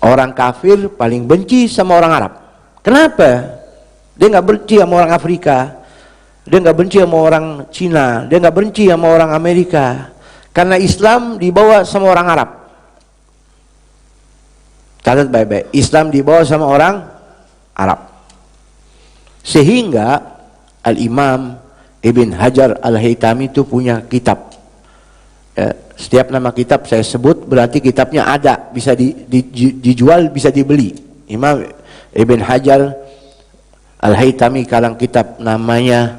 Orang kafir paling benci sama orang Arab. Kenapa? Dia nggak benci sama orang Afrika, dia nggak benci sama orang Cina, dia nggak benci sama orang Amerika, karena Islam dibawa sama orang Arab. Catat baik-baik, Islam dibawa sama orang Arab. Sehingga Al-Imam Ibn Hajar Al-Haytami itu punya kitab. Setiap nama kitab saya sebut berarti kitabnya ada, bisa dijual, bisa dibeli. Imam Ibn Hajar Al-Haytami karang kitab namanya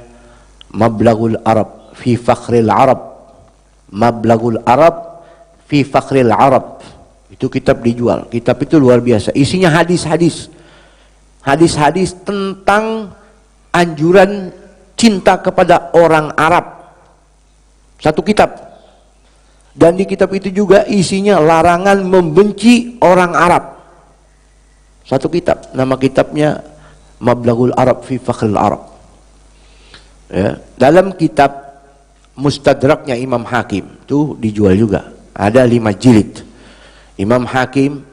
Mablaghul Arab fi Fakhril Arab. Mablaghul Arab fi Fakhril Arab. Itu kitab dijual. Kitab itu luar biasa. Isinya hadis-hadis. Hadis-hadis tentang anjuran cinta kepada orang Arab. Satu kitab. Dan di kitab itu juga isinya larangan membenci orang Arab. Satu kitab. Nama kitabnya Mablaghul Arab fi Fakhril Arab. Ya. Dalam kitab Mustadraknya Imam Hakim itu dijual juga. Ada 5 jilid. Imam Hakim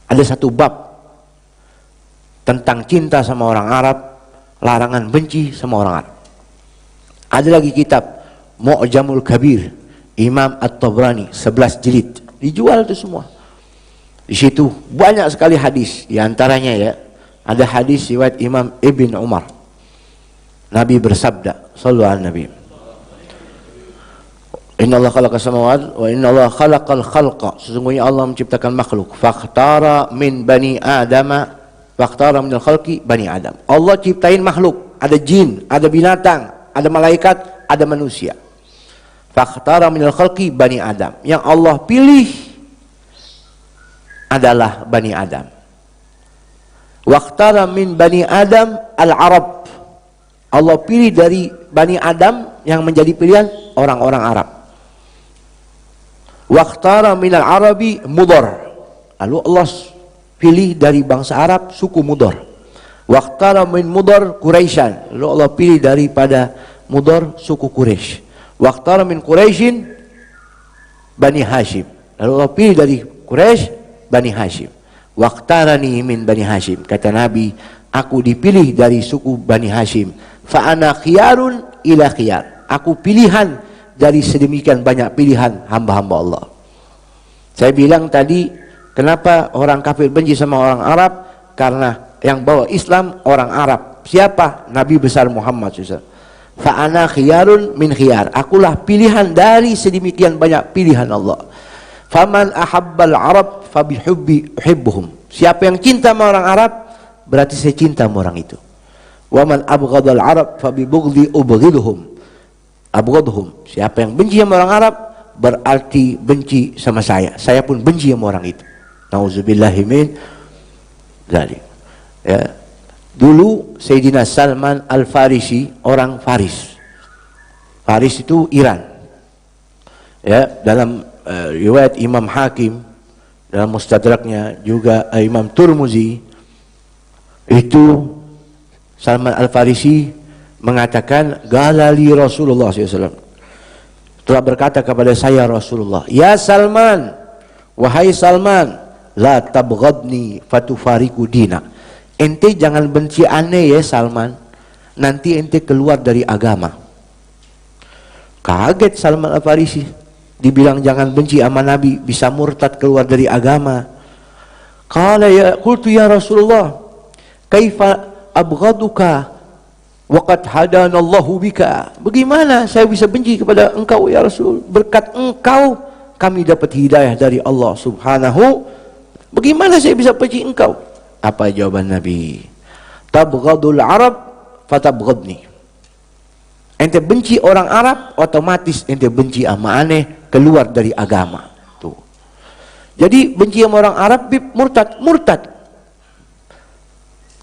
ada satu bab tentang cinta sama orang Arab, larangan benci sama orang Arab. Ada lagi kitab Mu'jamul Kabir Imam At-Tabrani 11 jilid, dijual itu semua. Di situ banyak sekali hadis, di antaranya ya ada hadis riwayat Imam Ibn Umar. Nabi bersabda, sallallahu alaihi Nabi, Inna Allah khalaqa samawat wa inna Allah khalaqal khalqa. Sesungguhnya Allah menciptakan makhluk. Fakhtara min bani adama, fakhtara minal khalqi bani adam. Allah ciptain makhluk, ada jin, ada binatang, ada malaikat, ada manusia. Fakhtara minal khalqi bani adam. Yang Allah pilih adalah bani Adam. Wakhtara min bani Adam al-Arab. Allah pilih dari bani Adam yang menjadi pilihan orang-orang Arab. Wakhtara minal Arabi Mudar. Lalu Allah pilih dari bangsa Arab suku Mudar. Wakhtara min Mudar Quraisyan. Lalu Allah pilih daripada Mudar suku Quraisy. Wakhtara min Quraisyin Bani Hashim. Lalu Allah pilih dari Quraisy Bani Hashim. Waqtarani min Bani Hashim. Kata Nabi, aku dipilih dari suku Bani Hashim. Fa ana khiyarun ila khiyar. Aku pilihan dari sedemikian banyak pilihan hamba-hamba Allah. Saya bilang tadi, kenapa orang kafir benci sama orang Arab? Karena yang bawa Islam orang Arab. Siapa? Nabi besar Muhammad SAW. Fa ana khiyarun min khiyar. Akulah pilihan dari sedemikian banyak pilihan Allah. Faman ahabbal Arab fabihubbi uhibbuhum. Siapa yang cinta sama orang Arab, berarti saya cinta sama orang itu. Waman abghadal Arab fabibughdi ubghiduhum. Abghadhum. Siapa yang benci sama orang Arab, berarti benci sama saya. Saya pun benci sama orang itu. Nauzubillahi min dzalik. Ya. Dulu Sayyidina Salman Al-Farisi orang Faris. Faris itu Iran. Ya, dalam riwayat Imam Hakim dalam Mustadraknya juga Imam Turmuzi itu Salman Al-Farisi mengatakan galali Rasulullah SAW telah berkata kepada saya Rasulullah, ya Salman, wahai Salman, la tabghadni fatufariku dina. Ente jangan benci aneh ya Salman, nanti ente keluar dari agama. Kaget Salman Al-Farisi, dibilang jangan benci sama Nabi, bisa murtad keluar dari agama. Qala ya qultu ya Rasulullah, kaifa abghaduka waqad hadanallahu bika. Bagaimana saya bisa benci kepada engkau ya Rasul? Berkat engkau kami dapat hidayah dari Allah Subhanahu. Bagaimana saya bisa benci engkau? Apa jawaban Nabi? Tabghadul Arab fatabghadni. Ente benci orang Arab, otomatis ente benci sama aneh, keluar dari agama. Tuh. Jadi benci sama orang Arab murtad.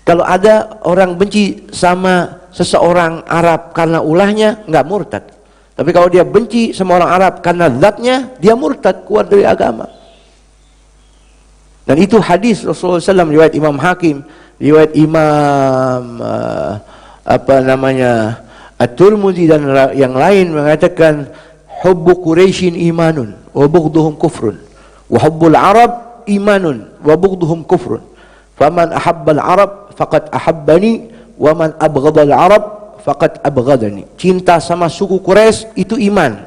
Kalau ada orang benci sama seseorang Arab karena ulahnya, nggak murtad. Tapi kalau dia benci sama orang Arab karena zatnya, dia murtad, keluar dari agama. Dan itu hadis Rasulullah SAW, riwayat Imam Hakim, riwayat Imam At-Tirmidzi dan yang lain mengatakan hubbu Quraisyin imanun wa bughdhuhum kufrun wa hubbul Arab imanun wa bughdhuhum kufrun. Faman ahabbal Arab faqad ahabbani wa man abghadal Arab faqad abghadani. Cinta sama suku Quraisy itu iman.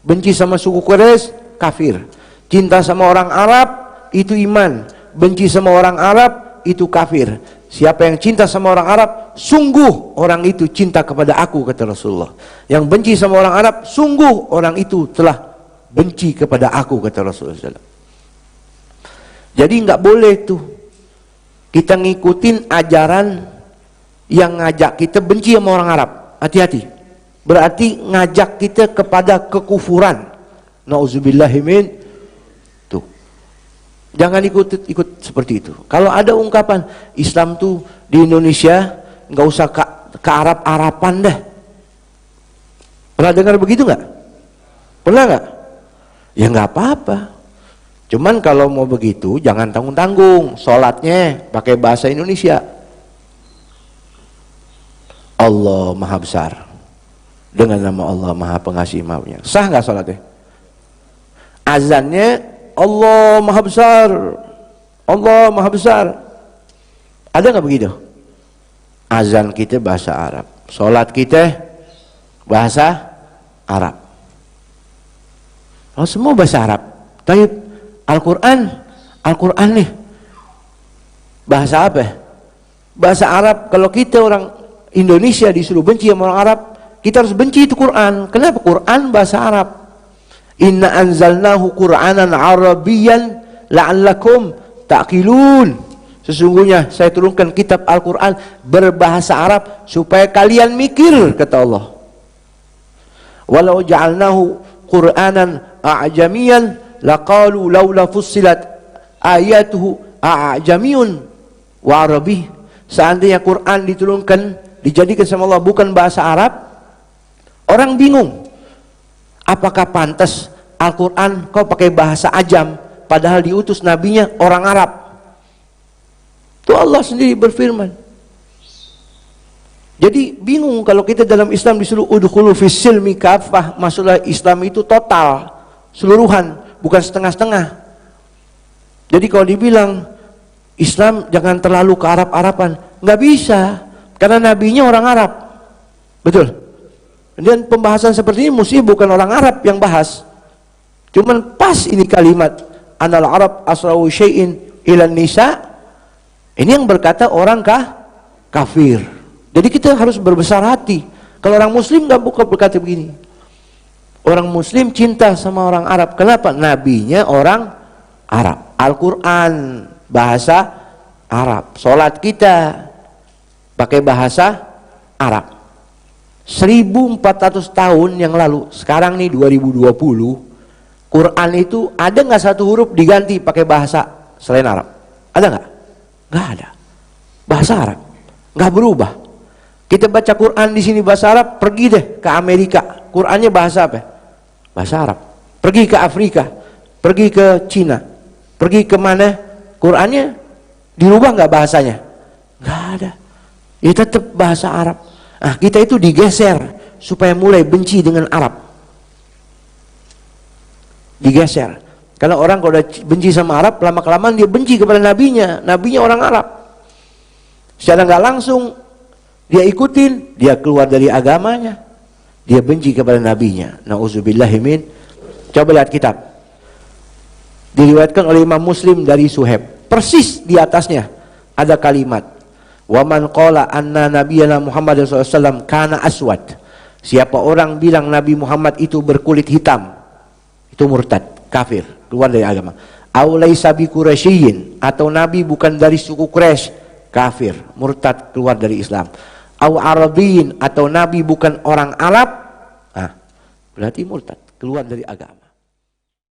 Benci sama suku Quraisy kafir. Cinta sama orang Arab itu iman. Benci sama orang Arab itu kafir. Siapa yang cinta sama orang Arab, sungguh orang itu cinta kepada aku, kata Rasulullah. Yang benci sama orang Arab, sungguh orang itu telah benci kepada aku, kata Rasulullah SAW. Jadi nggak boleh tuh kita ngikutin ajaran yang ngajak kita benci sama orang Arab. Hati-hati. Berarti ngajak kita kepada kekufuran. Nauzubillahimin. Tuh. Jangan ikut seperti itu. Kalau ada ungkapan Islam tuh di Indonesia nggak usah ke Arab-Araban dah. Pernah dengar begitu nggak? Pernah nggak? Ya nggak apa-apa. Cuman kalau mau begitu jangan tanggung-tanggung, sholatnya pakai bahasa Indonesia. Allah Maha Besar, dengan nama Allah Maha Pengasih Maafnya. Sah nggak sholatnya? Azannya Allah Maha Besar, Allah Maha Besar. Ada nggak begitu? Azan kita bahasa Arab, sholat kita bahasa Arab. Oh, semua bahasa Arab. Tapi Al-Quran nih bahasa apa? Bahasa Arab. Kalau kita orang Indonesia disuruh benci sama orang Arab, kita harus benci itu Quran. Kenapa? Quran bahasa Arab. Inna anzalnahu Qur'anan Arabiyyan la'allakum ta'qilun. Sesungguhnya saya turunkan kitab Al-Quran berbahasa Arab supaya kalian mikir, kata Allah. Walau ja'alnahu Qur'anan a'jamiyan laqalu laula fussilat ayatuhu a'jamiyun wa arabi. Seandainya Quran diturunkan, dijadikan sama Allah bukan bahasa Arab, orang bingung. Apakah pantas Al-Quran kau pakai bahasa ajam padahal diutus nabinya orang Arab? Itu Allah sendiri berfirman. Jadi bingung kalau kita dalam Islam disuruh udkhulu fis silmi kafah. Masuklah Islam itu total, seluruhan, bukan setengah-setengah. Jadi kalau dibilang Islam jangan terlalu ke Arab-Araban, nggak bisa, karena nabinya orang Arab, betul. Dan pembahasan seperti ini mesti bukan orang Arab yang bahas. Cuman pas ini kalimat anal Arab asra'u syai'in ilan nisa, ini yang berkata orang kafir. Jadi kita harus berbesar hati. Kalau orang Muslim nggak buka berkata begini. Orang Muslim cinta sama orang Arab. Kenapa? Nabinya orang Arab. Al-Quran bahasa Arab. Sholat kita pakai bahasa Arab. 1400 tahun yang lalu, sekarang nih 2020, Quran itu ada nggak satu huruf diganti pakai bahasa selain Arab? Ada nggak? Nggak ada. Bahasa Arab, nggak berubah. Kita baca Quran di sini bahasa Arab, pergi deh ke Amerika, Qurannya bahasa apa? Bahasa Arab. Pergi ke Afrika, pergi ke Cina, pergi ke mana, Qurannya dirubah nggak bahasanya? Nggak ada. Ya tetap bahasa Arab. Nah, kita itu digeser supaya mulai benci dengan Arab. Digeser. Karena orang kalau udah benci sama Arab, lama-kelamaan dia benci kepada nabinya. Nabinya orang Arab. Secara nggak langsung dia ikutin, dia keluar dari agamanya. Dia benci kepada nabinya. Nauzubillahimin. Coba lihat kitab. Diriwayatkan oleh Imam Muslim dari Suhaib. Persis di atasnya ada kalimat. Wa man qala anna nabiyyana Muhammad SAW kana aswad. Siapa orang bilang Nabi Muhammad itu berkulit hitam, itu murtad, kafir, keluar dari agama. Aw laisa bi Quraisyin, atau Nabi bukan dari suku Quraisy, kafir, murtad, keluar dari Islam. Aw Arabiyyin, atau Nabi bukan orang Arab, berarti murtad, keluar dari agama.